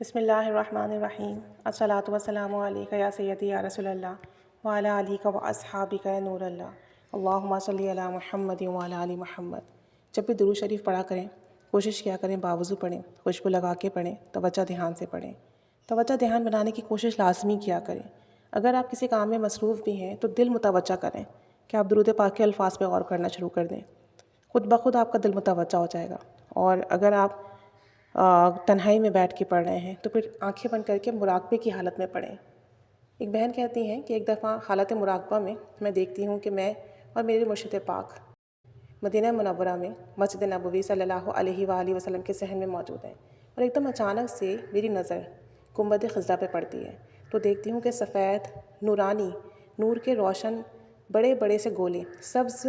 بسم اللہ الرحمن الرحیم الصلاۃ والسلام علیک یا سیدی یا رسول اللہ وعلی آلہ و اصحابک یا نور اللہ اللہم صلی علی محمد وعلی آل محمد۔ جب بھی درود شریف پڑھا کریں کوشش کیا کریں باوضو پڑھیں، خوشبو لگا کے پڑھیں، توجہ دھیان سے پڑھیں، توجہ دھیان بنانے کی کوشش لازمی کیا کریں۔ اگر آپ کسی کام میں مصروف بھی ہیں تو دل متوجہ کریں کہ آپ درود پاک کے الفاظ پہ غور کرنا شروع کر دیں، خود بخود آپ کا دل متوجہ ہو جائے گا۔ اور اگر آپ تنہائی میں بیٹھ کے پڑھ رہے ہیں تو پھر آنکھیں بند کر کے مراقبے کی حالت میں پڑھیں۔ ایک بہن کہتی ہیں کہ ایک دفعہ حالت مراقبہ میں دیکھتی ہوں کہ میں اور میرے مرشد پاک مدینہ منورہ میں مسجد نبوی صلی اللہ علیہ وآلہ وسلم کے صحن میں موجود ہیں، اور ایک دم اچانک سے میری نظر گنبد خضرا پہ پڑتی ہے تو دیکھتی ہوں کہ سفید نورانی نور کے روشن بڑے بڑے سے گولے سبز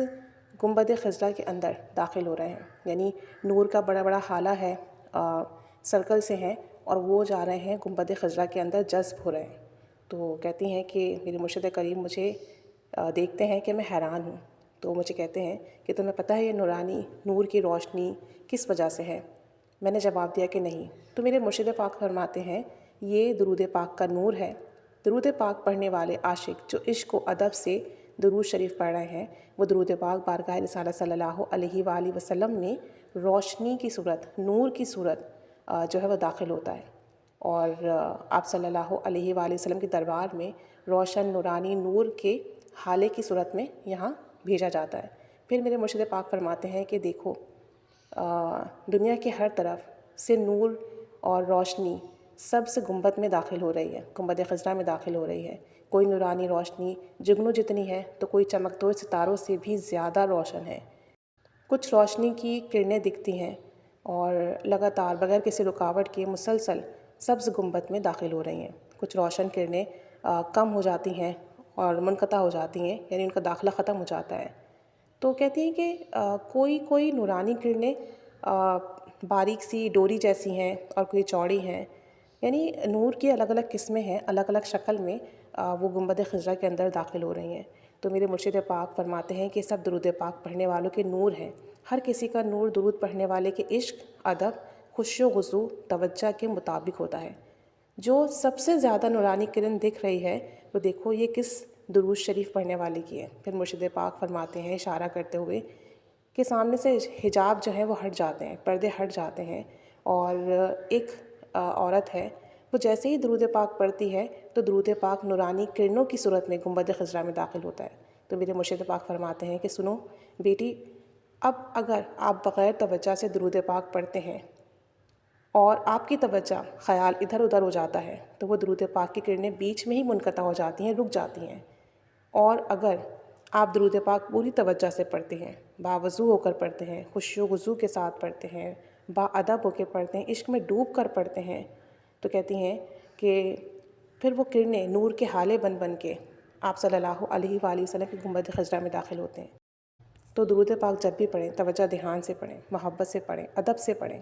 گنبد خضرا کے اندر داخل ہو رہے ہیں، یعنی نور کا بڑا بڑا ہالہ ہے، سرکل سے ہیں اور وہ جا رہے ہیں گنبد خضرا کے اندر جذب ہو رہے ہیں۔ تو کہتی ہیں کہ میرے مرشد کریم مجھے دیکھتے ہیں کہ میں حیران ہوں، تو مجھے کہتے ہیں کہ تمہیں پتہ ہے یہ نورانی نور کی روشنی کس وجہ سے ہے؟ میں نے جواب دیا کہ نہیں۔ تو میرے مرشد پاک فرماتے ہیں یہ درود پاک کا نور ہے۔ درود پاک پڑھنے والے عاشق جو عشق و ادب سے درود شریف پڑھ رہے ہیں وہ درود پاک بارگاہ رسالت صلی اللہ علیہ وآلہ وسلم میں روشنی کی صورت، نور کی صورت جو ہے وہ داخل ہوتا ہے، اور آپ صلی اللہ علیہ وآلہ وسلم کے دربار میں روشن نورانی نور کے حالے کی صورت میں یہاں بھیجا جاتا ہے۔ پھر میرے مرشد پاک فرماتے ہیں کہ دیکھو دنیا کے ہر طرف سے نور اور روشنی سبز گنبد میں داخل ہو رہی ہے، گنبد خضرا میں داخل ہو رہی ہے۔ کوئی نورانی روشنی جگنو جتنی ہے تو کوئی چمکدور ستاروں سے بھی زیادہ روشن ہے۔ کچھ روشنی کی کرنیں دکھتی ہیں اور لگاتار بغیر کسی رکاوٹ کے مسلسل سبز گنبد میں داخل ہو رہی ہیں۔ کچھ روشن کرنیں کم ہو جاتی ہیں اور منقطع ہو جاتی ہیں، یعنی ان کا داخلہ ختم ہو جاتا ہے۔ تو کہتی ہیں کہ کوئی نورانی کرنیں باریک سی ڈوری جیسی ہیں اور کوئی چوڑی ہیں، یعنی نور کی الگ الگ قسمیں ہیں، الگ الگ شکل میں وہ گنبد خضرا کے اندر داخل ہو رہی ہیں۔ تو میرے مرشد پاک فرماتے ہیں کہ سب درود پاک پڑھنے والوں کے نور ہیں، ہر کسی کا نور درود پڑھنے والے کے عشق، ادب، خوش و خضوع، توجہ کے مطابق ہوتا ہے۔ جو سب سے زیادہ نورانی کرن دکھ رہی ہے تو دیکھو یہ کس درود شریف پڑھنے والے کی ہے۔ پھر مرشد پاک فرماتے ہیں اشارہ کرتے ہوئے کہ سامنے سے حجاب جو ہے وہ ہٹ جاتے ہیں، پردے ہٹ جاتے ہیں، اور ایک عورت ہے وہ جیسے ہی درود پاک پڑھتی ہے تو درود پاک نورانی کرنوں کی صورت میں گنبد خضرا میں داخل ہوتا ہے۔ تو میرے مرشد پاک فرماتے ہیں کہ سنو بیٹی، اب اگر آپ بغیر توجہ سے درود پاک پڑھتے ہیں اور آپ کی توجہ خیال ادھر ادھر ہو جاتا ہے تو وہ درود پاک کی کرنیں بیچ میں ہی منقطع ہو جاتی ہیں، رک جاتی ہیں۔ اور اگر آپ درود پاک پوری توجہ سے پڑھتے ہیں، باوضو ہو کر پڑھتے ہیں، خوش و خضوع کے ساتھ پڑھتے ہیں، با ادب ہو کے پڑھتے ہیں، عشق میں ڈوب کر پڑھتے ہیں، تو کہتی ہیں کہ پھر وہ کرنیں نور کے ہالے بن بن کے آپ صلی اللہ علیہ وآلہ وسلم کی گنبد خضرا میں داخل ہوتے ہیں۔ تو درود پاک جب بھی پڑھیں توجہ دھیان سے پڑھیں، محبت سے پڑھیں، ادب سے پڑھیں،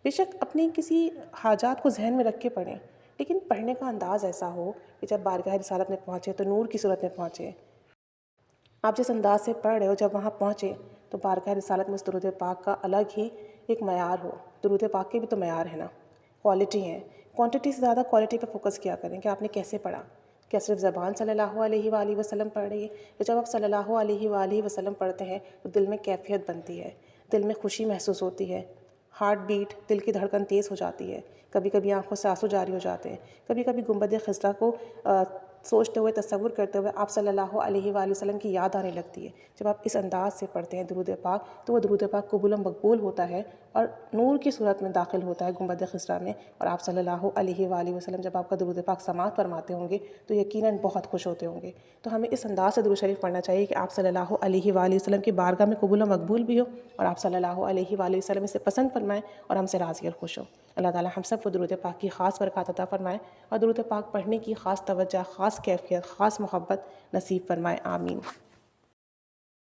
بے شک اپنی کسی حاجات کو ذہن میں رکھ کے پڑھیں، لیکن پڑھنے کا انداز ایسا ہو کہ جب بارگاہ رسالت میں پہنچے تو نور کی صورت میں پہنچے۔ آپ جس انداز سے پڑھ رہے ہو جب وہاں پہنچے تو بارگاہ رسالت میں اس درود پاک کا الگ ہی ایک معیار ہو۔ درود پاک کے بھی تو معیار ہے نا، کوالٹی ہیں، کوانٹٹی سے زیادہ کوالٹی پہ فوکس کیا کریں کہ آپ نے کیسے پڑھا۔ کیا صرف زبان صلی اللہ علیہ وآلہ وسلم پڑھ رہی ہے؟ تو جب آپ صلی اللہ علیہ وآلہ وسلم پڑھتے ہیں تو دل میں کیفیت بنتی ہے، دل میں خوشی محسوس ہوتی ہے، ہارٹ بیٹ، دل کی دھڑکن تیز ہو جاتی ہے، کبھی کبھی آنکھوں سے آنسو جاری ہو جاتے ہیں، کبھی کبھی گنبد خضرا کو سوچتے ہوئے، تصور کرتے ہوئے آپ صلی اللہ علیہ وآلہ وسلم کی یاد آنے لگتی ہے۔ جب آپ اس انداز سے پڑھتے ہیں درود پاک تو وہ درود پاک قبول و مقبول ہوتا ہے اور نور کی صورت میں داخل ہوتا ہے گنبد خضرا میں، اور آپ صلی اللہ علیہ وآلہ وسلم جب آپ کا درود پاک سماعت فرماتے ہوں گے تو یقیناً بہت خوش ہوتے ہوں گے۔ تو ہمیں اس انداز سے درود شریف پڑھنا چاہیے کہ آپ صلی اللہ علیہ وآلہ وسلم کی بارگاہ میں قبول و مقبول بھی ہو اور آپ صلی اللہ علیہ وآلہ وسلم اسے پسند فرمائیں اور ہم سے راضی اور خوش ہو۔ اللہ تعالیٰ ہم سب کو درود پاک کی خاص برکات عطا فرمائے اور درود پاک پڑھنے کی خاص توجہ، خاص کیفیت، خاص محبت نصیب فرمائے، آمین۔